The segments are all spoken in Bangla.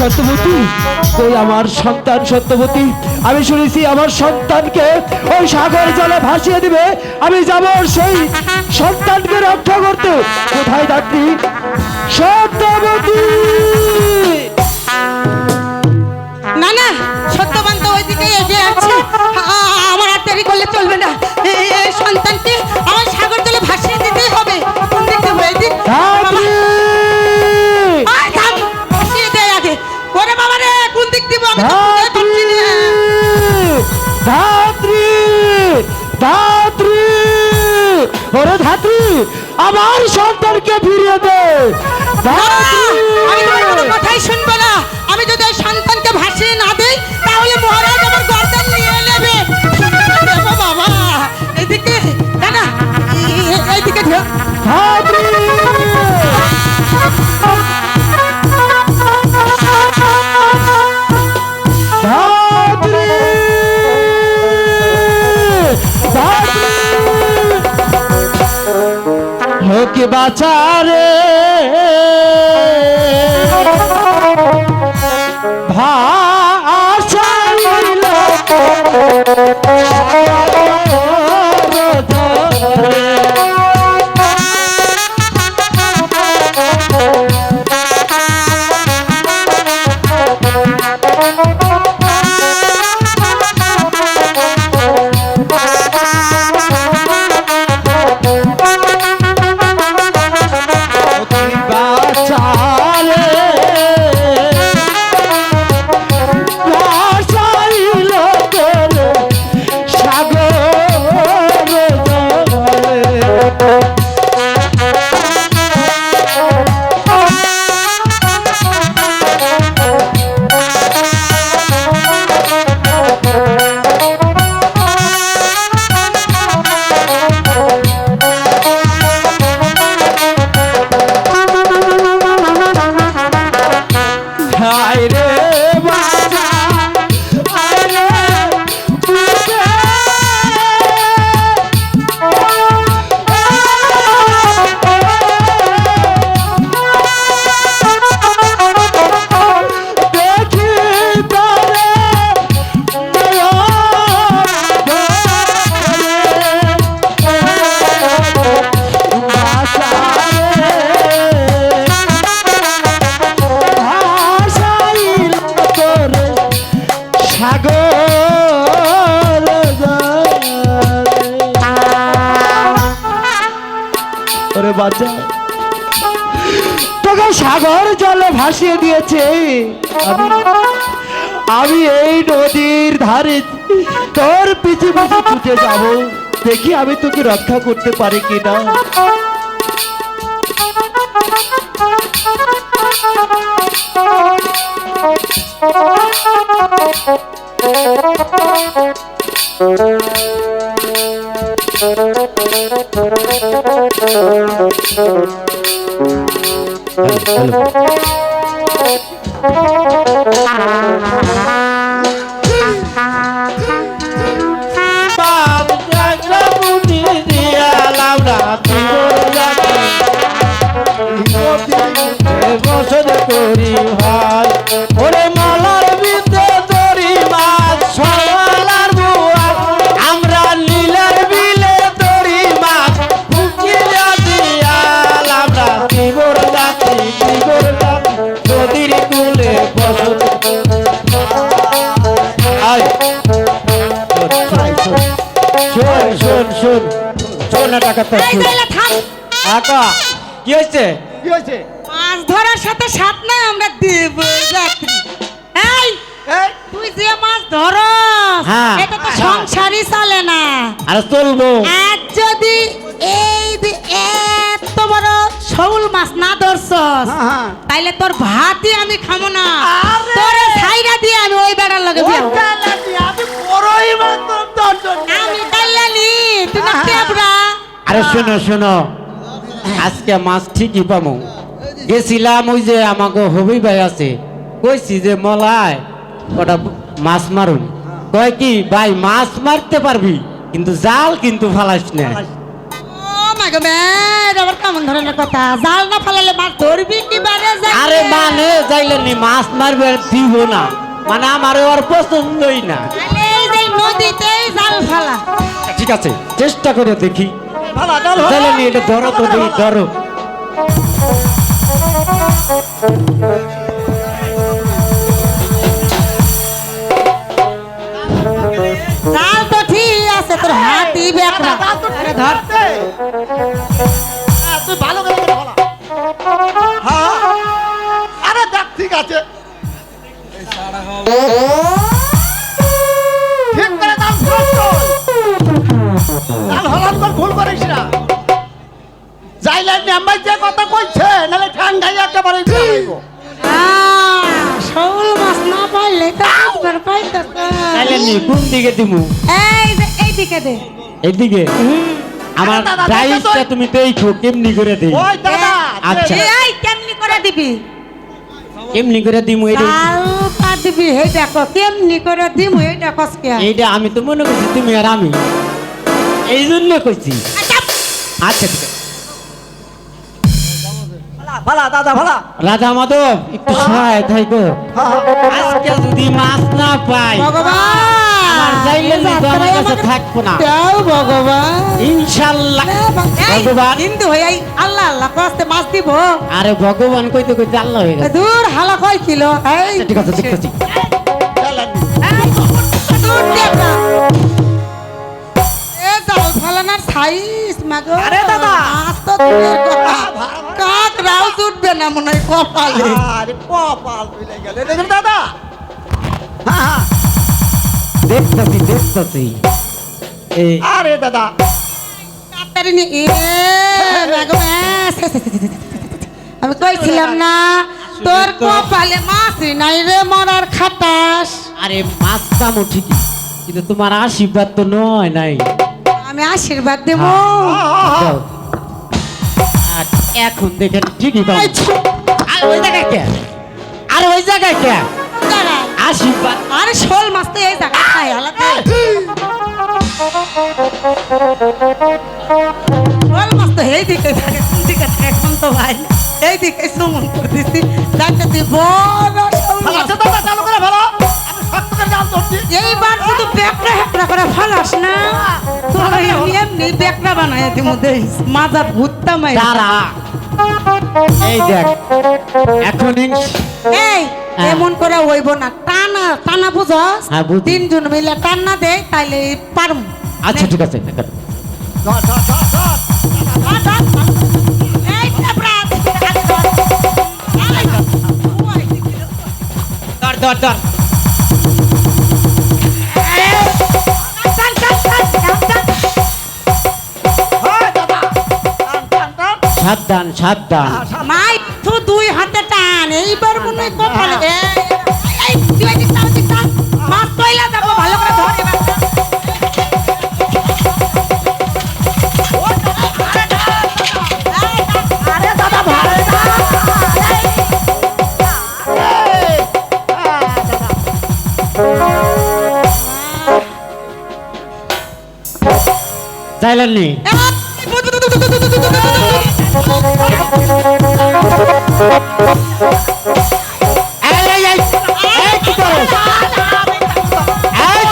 সত্যবতী, কই আমার সন্তান সত্যবতী? আমি শুনেছি আমার সন্তানকে ওই সাগর জলে ভাসিয়ে দিবে। আমি যাব সেই সন্তানকে রক্ষা করতে। কোথায় যাচ্ছি সত্যবতী? না না, সত্যবান তো ওইদিকে এগিয়ে আছে। আমার আর দেরি করলে চলবে না। এই সন্তানকে আমার সাগর জলে ভাসিয়ে দিতেই হবে। কোন দিক থেকে হয়ে ভাসিয়ে দেয় আগে। ওরে বাবা রে, কোন দিক দিব আমি তো বুঝতে পারছি না। ধাত্রী, ধাত্রী, ওরে ধাত্রী, আমার সন্তানকে ফিরিয়ে দে। আমি তোমার কোনো কথাই শুনবো না। আমি যদি ওই সন্তানকে ভাসিয়ে না দিই তাহলে মহারাজ আমার গর্দান নিয়ে নেবে। বাবা এদিকে না না, এইদিকে ধাত্রী, কি বাচারে ভাষাইল সাগর ওরে বাচ্চা, তোকে সাগর জলে ভাসিয়ে দিয়েছে। আমি এই নদীর ধারে তোর পিছে পিছে ছুটে যাব, দেখি আমি তোকে রক্ষা করতে পারি কিনা। করি ভাই ওরে মালার বিদ্যে তরি মাছ সওয়ালার বুয়া, আমরা নীলার বিলে তরি মাছ বুঝিয়া দিয়াল, আমরা তিগর জাতি নদীর কুলে বসত। আয় শোন শোন শোন শোন না টাকা তো এই তাইলে থাম। আকা কি হয়েছে? কি হয়েছে? মাছ ধরার সাথে সাথ নাই, আমরা দেব যাত্রী। এই এই তুই যে মাছ ধরস, হ্যাঁ। এটা তো সংসারই চলে না। আরে চলবো। আর যদি এই এত বড় শৌল মাছ না ধরছস, হ্যাঁ। তাইলে তোর ভাতই আমি খামো না। আরে! তোরে ছাইরা দিয়ে আমি ওই বেড়ার লগে বিয়া হবো। আমি বড়ই মাত্র দর্শন। আমি কাল্লানি, তুই না কেবরা। আরে শোনো শোনো, আজকে মাছ ঠিকই পামু। গেছিলাম ওই যে আমাকে হবি ভাই আছে, কইছি যে মলায় ওটা মাছ মারুন। কয় কি ভাই মাছ মারতে পারবি কিন্তু জাল কিন্তু ফালাস না। ও মাই গড, আবার কেমন ধরনের কথা? জাল না ফালালে মাছ ধরবি কি বারে যাই? আরে মানে যাইলেনি মাছ মারবে আর দিব না, মানে আমার ওর পছন্দই না। এই যে নদীতেই জাল ফালা। ঠিক আছে চেষ্টা করে দেখি। ভালো চল যাইলেনি এটা ধরো তো দেখি, ধরো। জাল তো ঠিক আছে, তোর হাতি বেকরা। আরে ধর। তুই ভালো করে বলা। হ্যাঁ আরে দেখ ঠিক আছে, ঠিক করে দাম খরচ কর। দাম হলাম কর, ভুল করিস না। যাইলেন নাম্বার যে কথা কইছে, নালে ঠান্ডাই একেবারে যাইবো। শৌল মাছ না পাইলে তো একবার পাইতো। যাইলেনি কোন দিকে দিমু? এই যে এইদিকে দে। এইদিকে? আমার আরে দাদা, প্রাইসটা দেখো তো। তুমি দেখো কেমনি করে দেই। ওই দাদা আচ্ছা। এই কেমনি করে দিবি? কেমনি করে দিমু এটা? জাল পা দিবি, এই দেখো কেমনি করে দিমু, এইটা কসকে। এইটা আমি তো মনে করছি তুমি আর আমি, এই জন্য কইছি। আচ্ছা ঠিক আছে। ভালা দাদা ভালা। রাজা মাধব একটু সহায় থাকো। আজকে যদি মাছ না পাই আমার যাইলে নি তো আমার কাছে থাকবো না। দাও ভগবান। ইনশাআল্লাহ ভগবান। হিন্দু হয়ে এই আল্লাহ আল্লাহ কষ্টে মাছ দিব। আরে ভগবান কইতে কইতে আল্লাহ হয়ে গেছে। দূর হালা কয় কিলো? এই আচ্ছা, ঠিক আছে দেখতেছি। এই, দূর দেবরা। এ জাল ফালানার সাইজ মাগো। আরে দাদা। মাছ তো দূরের কথা, কাক রাও উঠবে না মনে হয় কপালে। আরে কপাল মিলে গেল দেখুন দাদা। হ্যাঁ দেখতেছি দেখতেছি। এই আরে দাদা কাতারি নি এ মাগো আমি কইছিলাম না তোর কপালে মাছই নাই রে মরার খাটাস। আরে মাছ পামো ঠিকই কিন্তু তোমার আশীর্বাদ তো নয় নাই। আমি আশীর্বাদ দেব। দাও। আর এখন দেখেন ঠিকই পাবো। আর ওই জায়গায় কে? আর ওই জায়গায় কে? আশীর্বাদ। আরে শোল মাছ তো এই জায়গায় খাই আলাদা। শোল মাছ তো এই দিকে থাকে, কোন দিকে থাকে এখন তো ভাই এই দিকে সুমন করে দিছি। দেখতে তুই বড় শোল ভালো মাছ। আছে দাদা, চালু করে ভালো। আমি শক্ত করে জাল ধরছি। এইবার শুধু বেকড়া হেকড়া করে ফালাস না, তোর এমনি বেকড়া বানায় মধ্যে মাজা ভুত্তা মাই। দাঁড়া। এই দেখ এখন এই হ্যাঁ। এমন করে হইব না, টানা টানা বুঝস? হ্যাঁ, বুঝি। তিনজন মিলে টানা দে তাইলে পারম। আচ্ছা ঠিক আছে। ধর ধর ধর ধর। ধর, ধর, ধর। ধর ধর হয় দাদা টান, টান, টান। সাবধান সাবধান মাই তো দুই হাতে টান এইবার মনে হয় কপালে এই তুই এদিক টান, এদিক টান। মাছ কইলা যাবো ভালো করে ধর এবার। আরে দাদা ভালো না। এই, দাদা চাইলেন নি এই, এই, এই, এই, কি করো? এই,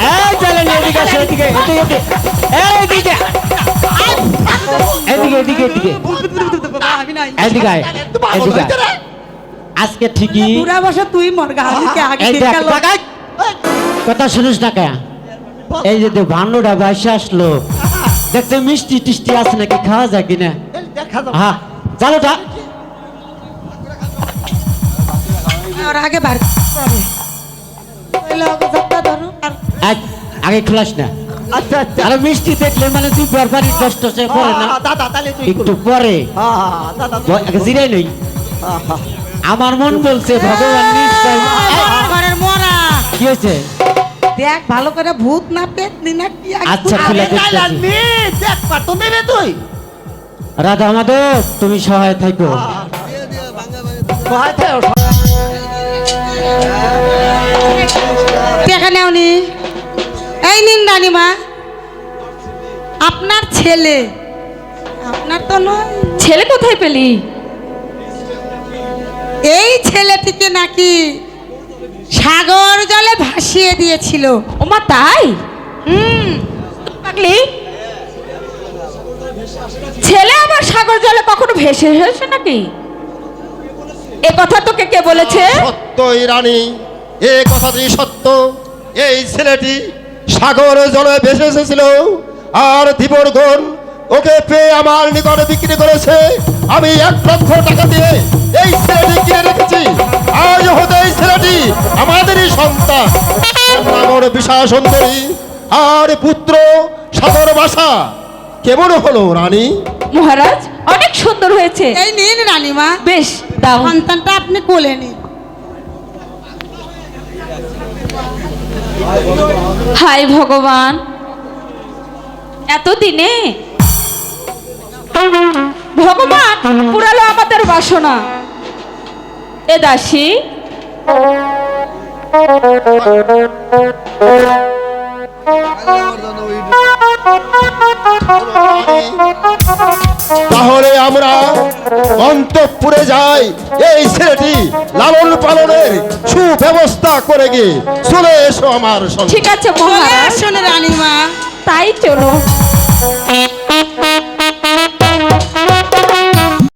এই, চাইলেন নি, এদিকে আসো, এদিকে, এদিকে, এদিকে। এইদিকে। এদিকে, এদিকে, এদিকে। আমি নাই এদিকে আয়, তুই পাগল এদিকে হইছে আয়। রে? আজকে ঠিকই পুরা বসে তুই মর গালিকে আগে এই দেখ, দেখালো তাকাই। কথা শুনিস না কে এই যে ভান্ডুটা বাইসে আসলো দেখতে মিষ্টি টিষ্টি আছে নাকি খাওয়া যায় কিনা এই দেখা যাবে। হ্যাঁ চালোটা ওর আগে বার করে কইলো ওকে সবটা ধরো আর আগে খোলাস না আচ্ছা আচ্ছা আর মিষ্টি দেখলে মানে তুই বারবারই কষ্ট সে পরে না দাদা তাহলে তুই একটু পরে দাদা তুই জিরাই নেই হ্যাঁ। আমার মন বলছে ভগবান নিশ্চয় ঘরের মরা কি হয়েছে দেখ ভালো করে ভূত না পেতনি না কি আগে আচ্ছা, পুরা- খুলে আরে দেখতেছি। লাইলান মি দেখ পারতো নেবে তুই রাধা মাধব তুমি সহায় থাকো সহায় থাও দেখা নেওনি এই নিন রানীমা আপনার ছেলে আপনার তো নয় ছেলে কোথায় পেলি? এই ছেলেটিকে নাকি সাগর জলে ভাসিয়ে দিয়েছিল ওমা তাই? হুম পাগলি ছেলে আবার সাগর জলে কখনো ভেসে এসেছে নাকি? এ কথা তোকে কে বলেছে? সত্যই রানী এ কথাটি সত্য এই ছেলেটি সাগর জলে ভেসে এসেছিল আর ধীবরগণ ওকে পেয়ে আমার নিকটে বিক্রি করেছে আমি 1,00,000 টাকা দিয়ে এই ছেলেটি কিনে রেখেছি আজ হতে এই ছেলেটি আমাদেরই সন্তান ওর নাম হলো বিশা সুন্দরী আর পুত্র সাগর বাসা কেমন হলো রানী মহারাজ অনেক সুন্দর হয়েছে। এই নিন রানীমা বেশ দাও। সন্তানটা আপনি কোলে নিন হায় ভগবান এতদিনে ভগবান পুরালো আমাদের বাসনা। এ দাসী তাহলে আমরা অন্তঃপুরে যাই এই ছেলেটি লালন পালনের সুব্যবস্থা করে গিয়ে চলে এসো আমার সঙ্গে ঠিক আছে চলে মহারাজ আসুন রানীমা তাই চলো।